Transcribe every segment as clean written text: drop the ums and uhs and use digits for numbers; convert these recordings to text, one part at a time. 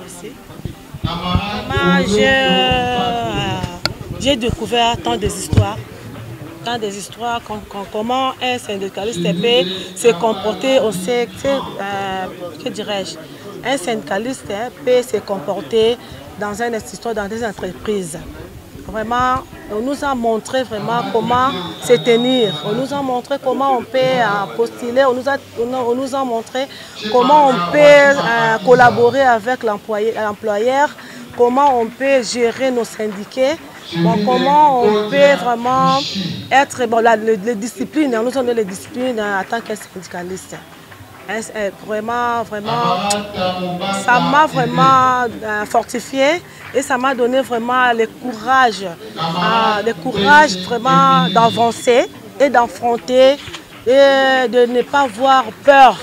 Merci. J'ai découvert tant d'histoires. Comment un syndicaliste peut se comporter au que dirais-je, un syndicaliste peut se comporter dans une histoire, dans des entreprises. Vraiment, on nous a montré vraiment comment se tenir, on nous a montré comment on peut postuler, on nous a montré comment on peut collaborer avec l'employeur, comment on peut gérer nos syndiqués. Bon, comment on peut vraiment être, bon, les disciplines, nous sommes les disciplines en tant que syndicaliste. Vraiment, ça m'a vraiment fortifié et ça m'a donné vraiment le courage vraiment d'avancer et d'affronter et de ne pas avoir peur.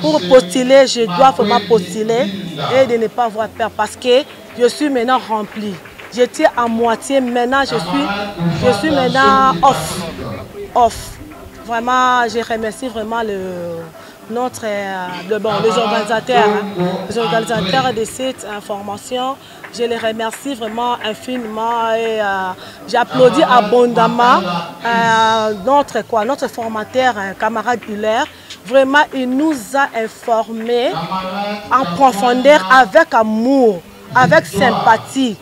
Pour postuler, je dois vraiment postuler et de ne pas avoir peur parce que je suis maintenant remplie. J'étais à moitié, maintenant je suis maintenant off. Vraiment, je remercie vraiment les organisateurs de cette formation. Je les remercie vraiment infiniment et j'applaudis abondamment notre formateur, camarade Huller. Vraiment, il nous a informés en profondeur, avec amour, avec sympathie.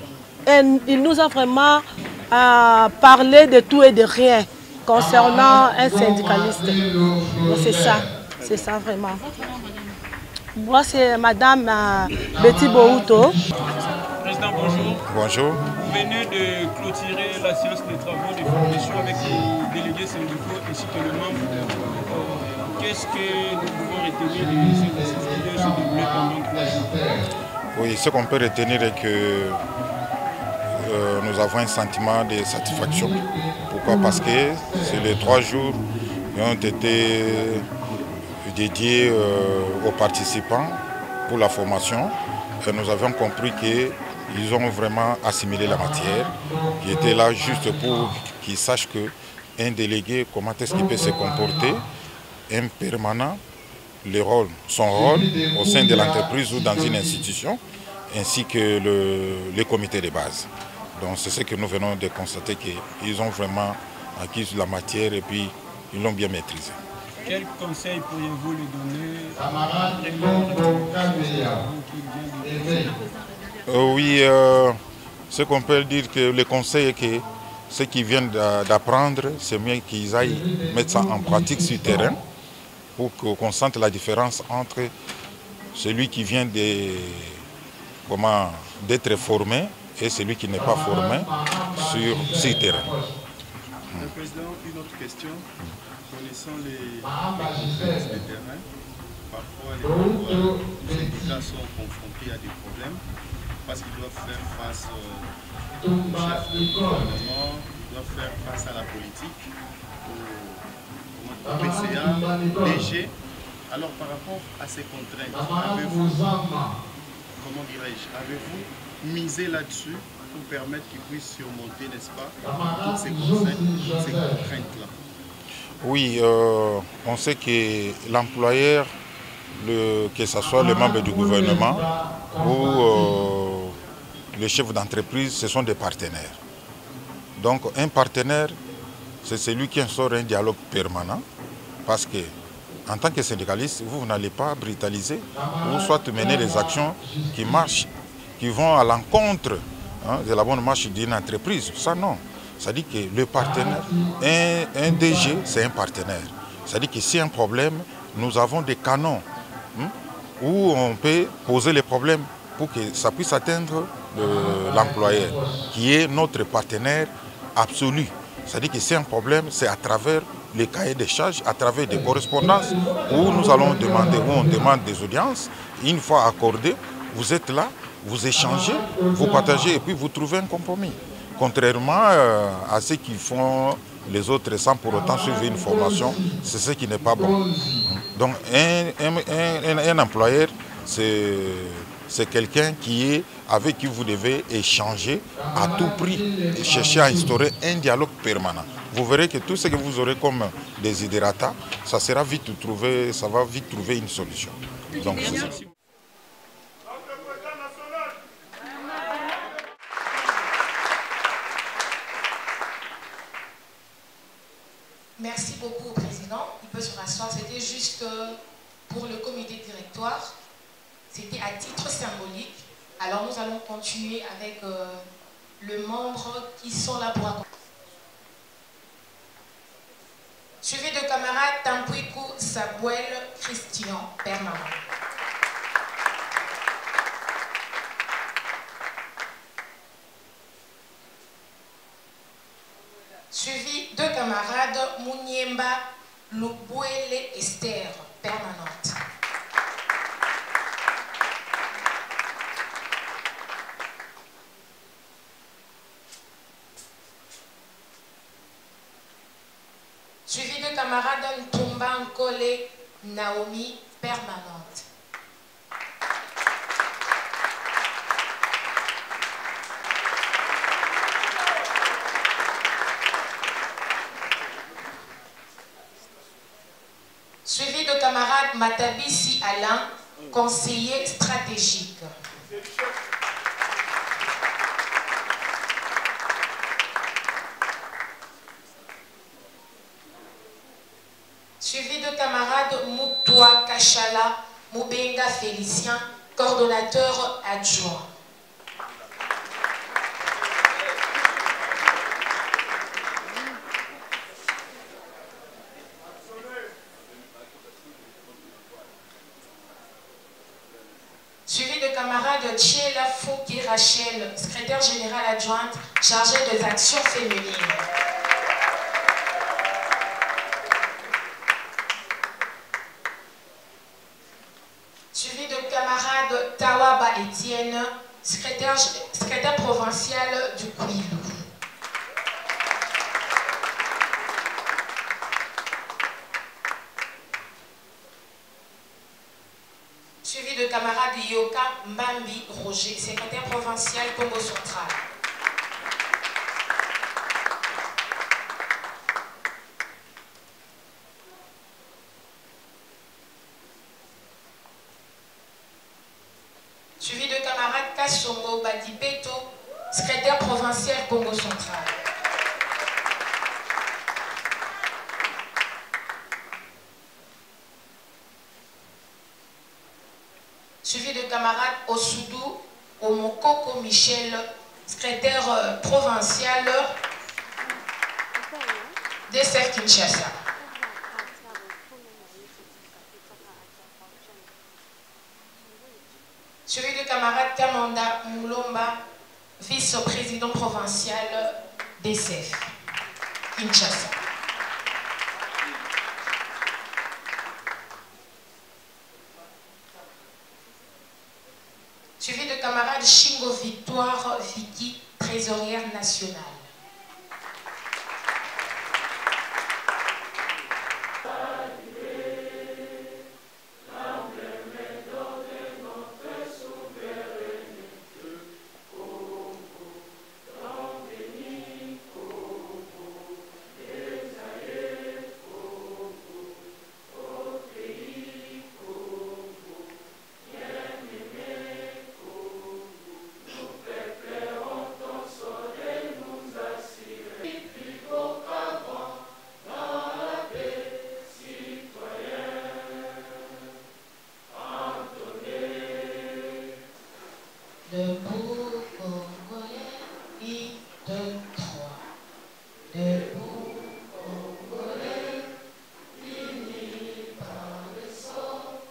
Et il nous a vraiment parlé de tout et de rien concernant un syndicaliste. C'est ça vraiment. Moi, c'est Madame Betty Bohuto. Président, bonjour. Bonjour. Vous venez de clôturer la séance de travaux de formation avec les délégués syndicaux ainsi que le membre. Qu'est-ce que nous pouvons retenir de cette décision qui se déroulée pendant 3 jours? Oui, ce qu'on peut retenir est que nous avons un sentiment de satisfaction. Pourquoi? Parce que c'est les 3 jours qui ont été dédiés aux participants pour la formation. Et nous avons compris qu'ils ont vraiment assimilé la matière, qui était là juste pour qu'ils sachent qu'un délégué, comment est-ce qu'il peut se comporter, un permanent, son rôle au sein de l'entreprise ou dans une institution, ainsi que les comités de base. Donc c'est ce que nous venons de constater, qu'ils ont vraiment acquis la matière et puis ils l'ont bien maîtrisée. Quel conseil pourriez-vous lui donner? Oui, ce qu'on peut dire, que le conseil est que ce qu'ils viennent d'apprendre, c'est mieux qu'ils aillent mettre ça en pratique sur le terrain pour qu'on sente la différence entre celui qui vient d'être formé et celui qui n'est pas formé sur ce terrain. Le Président, une autre question. Connaissant les contextes de terrain, parfois les membres du syndicat sont confrontés à des problèmes parce qu'ils doivent faire face au chef du gouvernement, ils doivent faire face à la politique, au PCA, DG. Alors par rapport à ces contraintes, avez-vous misé là-dessus pour permettre qu'ils puissent surmonter, n'est-ce pas, toutes ces contraintes-là? Oui, on sait que l'employeur, que ce soit le membre du gouvernement ou le chef d'entreprise, ce sont des partenaires. Donc un partenaire, c'est celui qui instaure un dialogue permanent, parce que en tant que syndicaliste, vous n'allez pas brutaliser ou soit mener des actions qui marchent, qui vont à l'encontre de la bonne marche d'une entreprise. Ça non. C'est-à-dire que le partenaire, un DG, c'est un partenaire. C'est-à-dire que s'il y a un problème, nous avons des canons où on peut poser les problèmes pour que ça puisse atteindre l'employeur, qui est notre partenaire absolu. C'est-à-dire que c'est un problème, c'est à travers les cahiers des charges, à travers des correspondances, où nous allons demander, où on demande des audiences. Une fois accordé, vous êtes là, vous échangez, vous partagez et puis vous trouvez un compromis. Contrairement à ce qu'ils font les autres sans pour autant suivre une formation, c'est ce qui n'est pas bon. Donc un employeur, c'est quelqu'un avec qui vous devez échanger à tout prix et chercher à instaurer un dialogue permanent. Vous verrez que tout ce que vous aurez comme desiderata, ça va vite trouver une solution. Donc, C'était à titre symbolique. Alors nous allons continuer avec les membres qui sont là pour accompagner. Suivi de camarade Tampuikou Sabouel Christian, permanent. Suivi de camarade Mouniemba Lubouele Esther, permanente. Suivi de camarade Ntumba Nkole Naomi, permanente. Suivi de camarade Matabisi Alain, conseiller stratégique. Suivi de camarade Moutoua Kachala Moubenga Félicien, coordonnateur adjoint. Suivi de camarade Tchiela Fouki Rachel, secrétaire générale adjointe chargée des actions féminines. Suivi de camarade Tawaba Etienne, secrétaire provincial du Kouilou. Suivi de camarade Yoka Mbambi Roger, secrétaire provincial Congo Central. Suivi de camarade Kassongo Badipeto, secrétaire provincial Congo Central. Suivi de camarade Osudu Omokoko Michel, secrétaire provincial DCF Kinshasa. Suivi de camarade Kamanda Moulomba, vice-président provincial DCF Kinshasa. Suivi de camarade Shingo Victoire Vicky, trésorière nationale. Debout, Congolais, 1, 2, 3. Debout, Congolais, unis par le sang,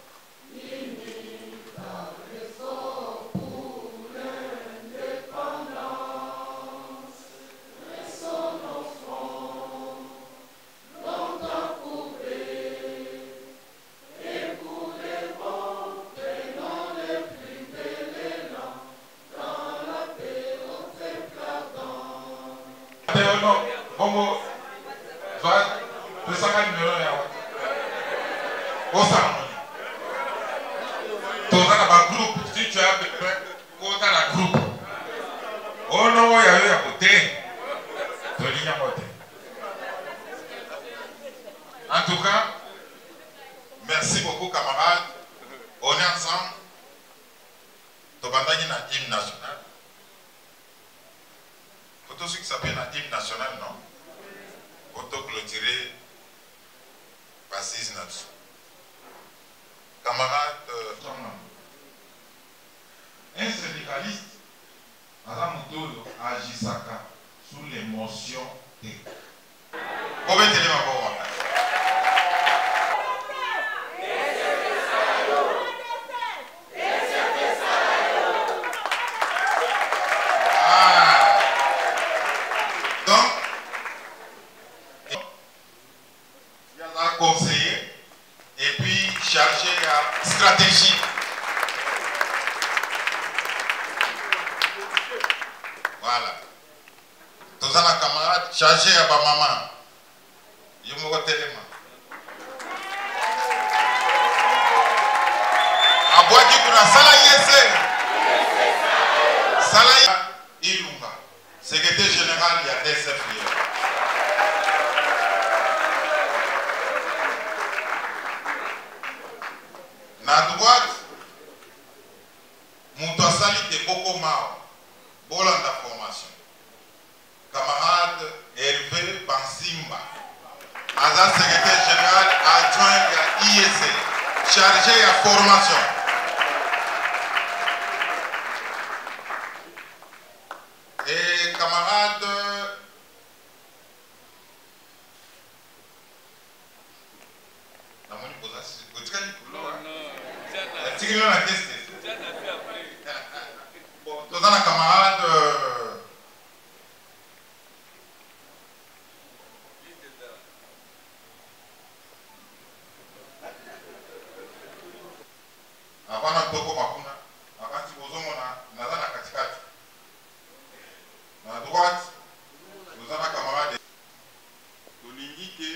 unis par l'effort pour l'indépendance. Laissons nos fronts longtemps courbés, et pour les vents, prenons les plus belles élans. Dans la paix, on fait pardon. Bongo, va, le sac numéro 1. Au ceremony. Tu as un groupe, si tu as un groupe. Oh non, il y a eu à côté. En tout cas, merci beaucoup camarades. On est ensemble. Tu as un hymne national. Pour ce qui s'appelle un hymne national, non? Auto-clôturé, assise là-dessus. Camarades, Moto agisaka sous l'émotion de. Comment est-ce que conseiller et puis chercher la stratégie. Voilà. Tous les camarades chargés à ma maman. Je me retélève. À boire du coup, Sala Ilunga, secrétaire général de la DSF. À droite, Moutouassali de Bokomao, Bolanda formation. Camarade Hervé Bansimba, Azan secrétaire général adjoint de l'IEC, chargé de la formation. Et camarade dans la camarade avant na toko makuna akanti bozomona naza na katikati na droite nous avons camarade tolingi ke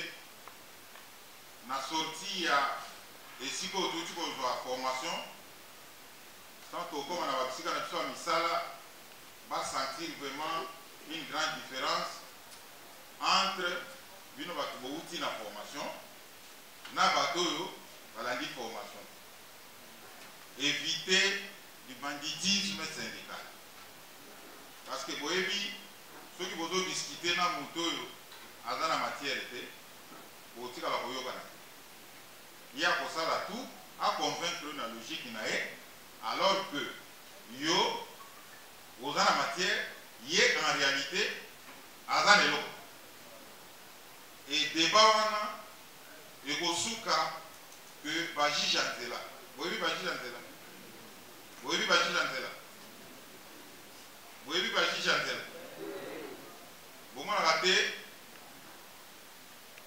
na sortie ya esiko otuti kozwa formation sans tokoma na bakisika na biso ya misala basentir vraiment une grande différence entre bino bato bouti na formation na bato oyo balandi formation. Éviter du banditisme syndical. Parce que boyebi ceux qui vont discuter na moto oyo aza na matière te botika bakoyokana. Il y a pour ça là tout à convaincre la logique na ye alors que yo aux en matière y est en réalité aza lelo. Et débat wana ekosuka que baji jantela. Boyebi baji jantela. Boyebi baji jantela. Boyebi baji jantela. Bomona raté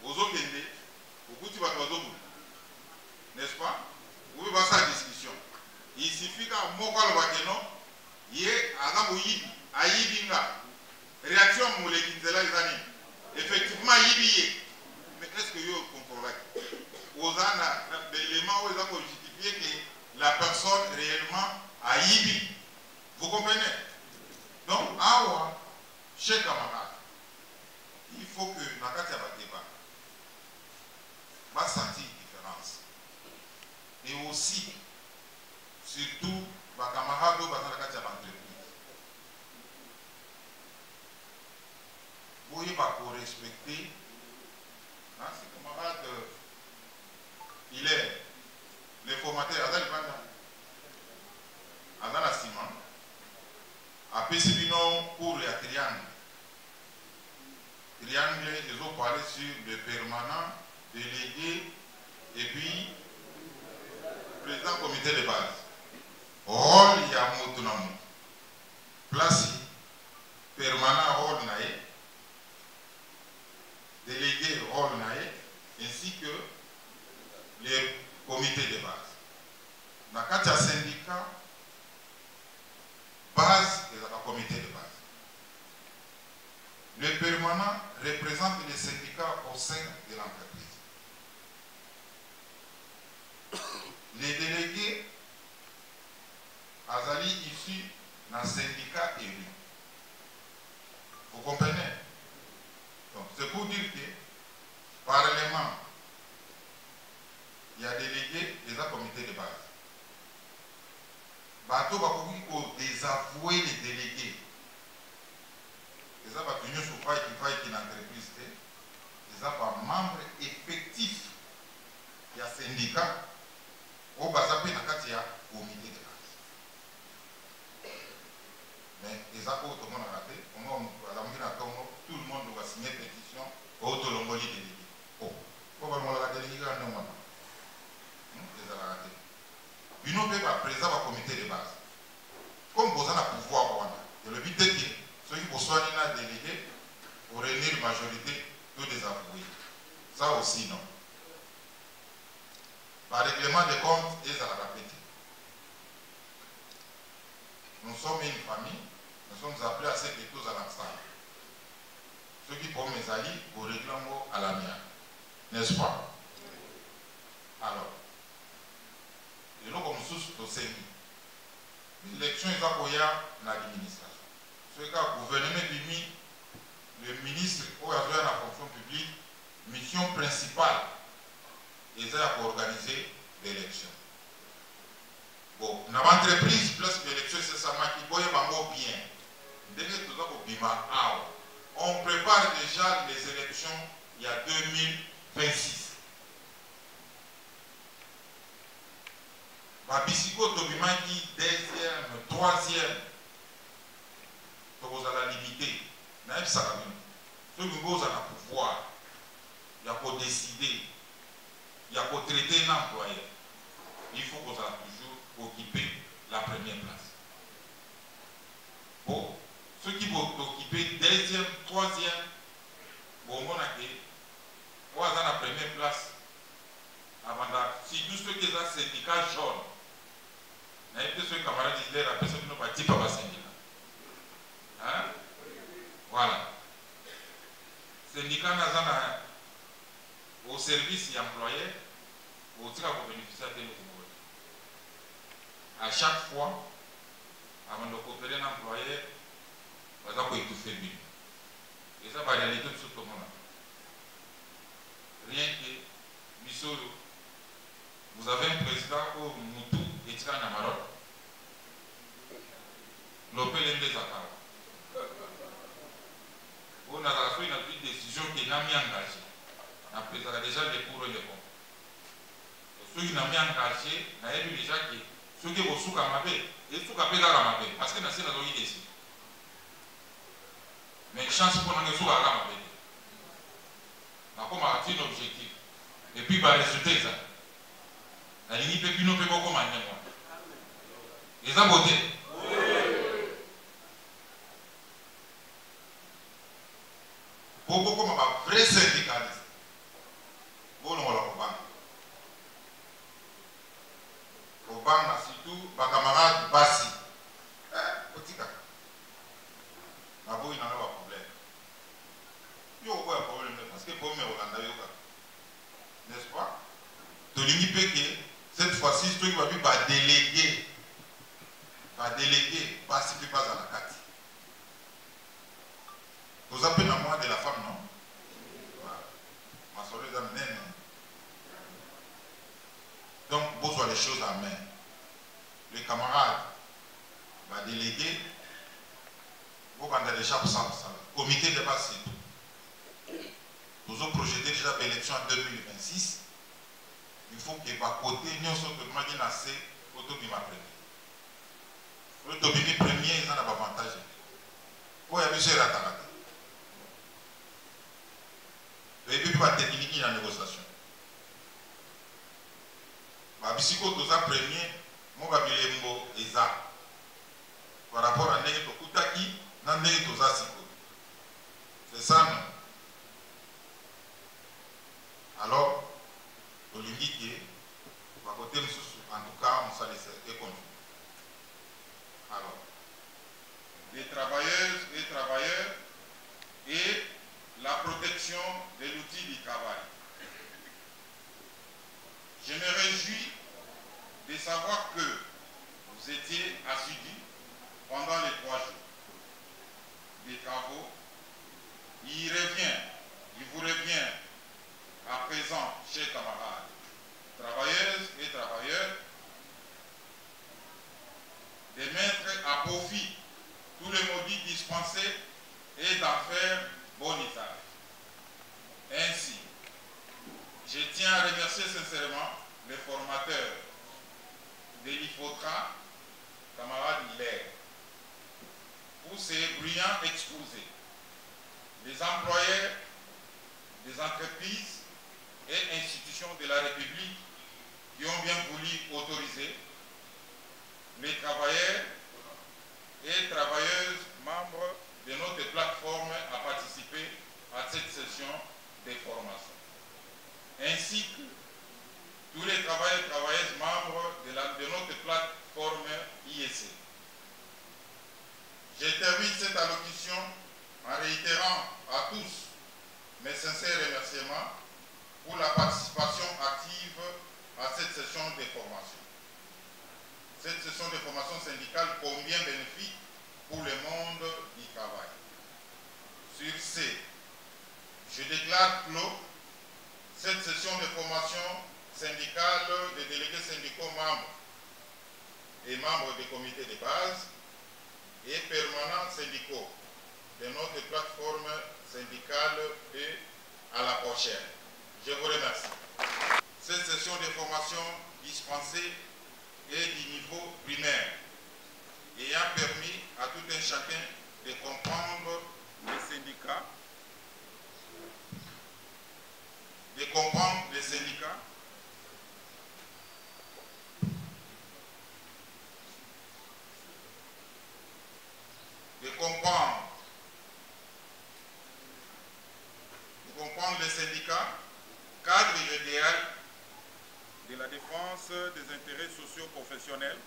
ozokende okuti bato bazobuna. N'est-ce pas? Vous pouvez passer à la discussion. Il suffit qu'à Mokal Wakeno, il y ait un Yibi, à Yibinga. Réaction à Moulekizela les années. Effectivement, Yibi. Mais est-ce que vous comprenez? Osana, l'élément où ils ont justifié que la personne réellement a Yibi. Vous comprenez? Donc, Awa, chers camarades, il faut que la carte de débat va sentir différence. Et aussi, surtout, les camarades qui sont dans la carte d'entreprise. Vous voyez, pour respecter, ces camarades, il est le formateur, Azal Banda, Azal Simon, à Pessibino pour les triangles. Triangle, ils ont parlé sur le permanent, délégué, et puis président comité de base. Rôle Yamotunamu. Place permanent rôle naïe. Délégué rôle naïe. Ainsi que les comités de base. Dans le cas de syndicat, base et le comité de base. Le permanent représente les syndicats au sein de l'entreprise. Les délégués Azali issus d'un syndicat élu. Vous comprenez? Donc c'est pour dire que Parlement, il y a délégués et un comité de base. Bateau va pour désavouer les délégués. Les gens qui sont qui faillent dans l'entreprise, les gens membres effectifs. Il y a syndicat. Au Bazapé, il y a comité de base. Mais ça, tout le monde a raté. Tout le monde doit signer pétition au Tolongoli délégué. Oh, comment la délégué non moins. Les a raté. Puis nous, pas présent au comité de base. Comme vous avez un pouvoir, le but est que ceux qui soient délégués pour réunir une majorité, tout désavouer. Ça aussi, non. Par règlement des comptes, ils ont répété. Nous sommes une famille, nous sommes appelés à ce que tous à l'ensemble. Ceux qui font mes alliés, au règlement à la mienne. N'est-ce pas? Alors, et nous, comme sous au Sénat, l'élection est appuyée dans l'administration. Ce cas, le gouvernement dit, le ministre qui a joué la fonction publique, mission principale, est pour organiser l'élection. Bon, dans l'entreprise, plus l'élection, c'est ça qui peut être bien. Dès que tout ça, on prépare déjà les élections il y a 2026. Babisiko Tobimaki, deuxième, troisième, vous allez limiter. Même ça, ceux qui vous avez le pouvoir, il y a pour décider, il y a pour traiter un employé. Il faut que vous allez toujours occuper la première place. Bon, ceux qui vont occuper deuxième, troisième, bon, on a que, vous avez la première place. Avant si tout ce qui est un syndicat jaune, ceux camarades disent la personne ne partit pas au syndicat. Hein? Voilà. Syndicat n'a au service et employé, au tir pour bénéficier de nouveaux. À chaque fois, avant de coopérer un employé, vous avez étouffer bien. Et ça va réalité de tout le monde. Rien que Bissoro. Vous avez un président au Moutou et Tika Namarot. L'opé l'un des accords. On a fait une décision qui n'a mis engagé. On a déjà des cours et des comptes. Ceux qui n'ont mis engagé, on a vu déjà que ceux qui vont sous Kamabé, et sous Kamabé, parce que nous avons eu décidé. Mais chance pour nous sous Kamabé. On a comme un objectif. Et puis, le résultat, ça. La ligne peut plus nous faire beaucoup de temps. Les a voté. Beaucoup comme un vrai syndicaliste. Bon, on va au banc. Au banc, surtout, ma camarade Bassi. Petit cas. D'abord, il n'en a pas de problème. Il n'y a pas de problème parce que pour moi, on a eu n'est-ce pas? De l'union péquée. Cette fois-ci, ce qui va déléguer, parce qu'il passe à la carte. Vous appelez à moi de la femme, non? Ma soeur les amène. Donc, vous avez les choses en main. Le camarade va déléguer, vous avez déjà pour ça. Comité de base, c'est tout. Vous avez projeté déjà l'élection en 2026. Il faut que va côté nous sommes de assez autobima premier. L'autobima premier, ils ont un avantage. Pour y avoir ce ratarate. Et puis pas technique dans la négociation. Ma bisiko dosa premier, mon babilembo eza. Par rapport à nègre to kutaki, nan nègre dosa siko. C'est ça non? Alors, l'unité, en tout cas, on s'en laisse et continue. Alors, les travailleuses et travailleurs et la protection de l'outil du travail. Je me réjouis de savoir que vous étiez assidus pendant les 3 jours des travaux. Il vous revient à présent, chers camarades, travailleuses et travailleurs, de mettre à profit tous les modules dispensés et d'en faire bon usage. Ainsi, je tiens à remercier sincèrement les formateurs de l'IFOTRA, camarade Hilaire, pour ces brillants exposés. Les employeurs des entreprises et institutions de la République qui ont bien voulu autoriser les travailleurs et travailleuses membres de notre plateforme à participer à cette session de formation, ainsi que tous les travailleurs et travailleuses membres de notre plateforme IEC. Je termine cette allocution en réitérant à tous mes sincères remerciements pour la participation active à cette session de formation. Cette session de formation syndicale combien bénéfique pour le monde du travail. Sur ce, je déclare clos cette session de formation syndicale des délégués syndicaux membres et membres des comités de base et permanents syndicaux de notre plateforme syndicale et à la prochaine. Je vous remercie. Cette session de formation dispensée est du niveau primaire, ayant permis à tout un chacun de comprendre les syndicats, de comprendre les syndicats, cadre idéal de la défense des intérêts sociaux professionnels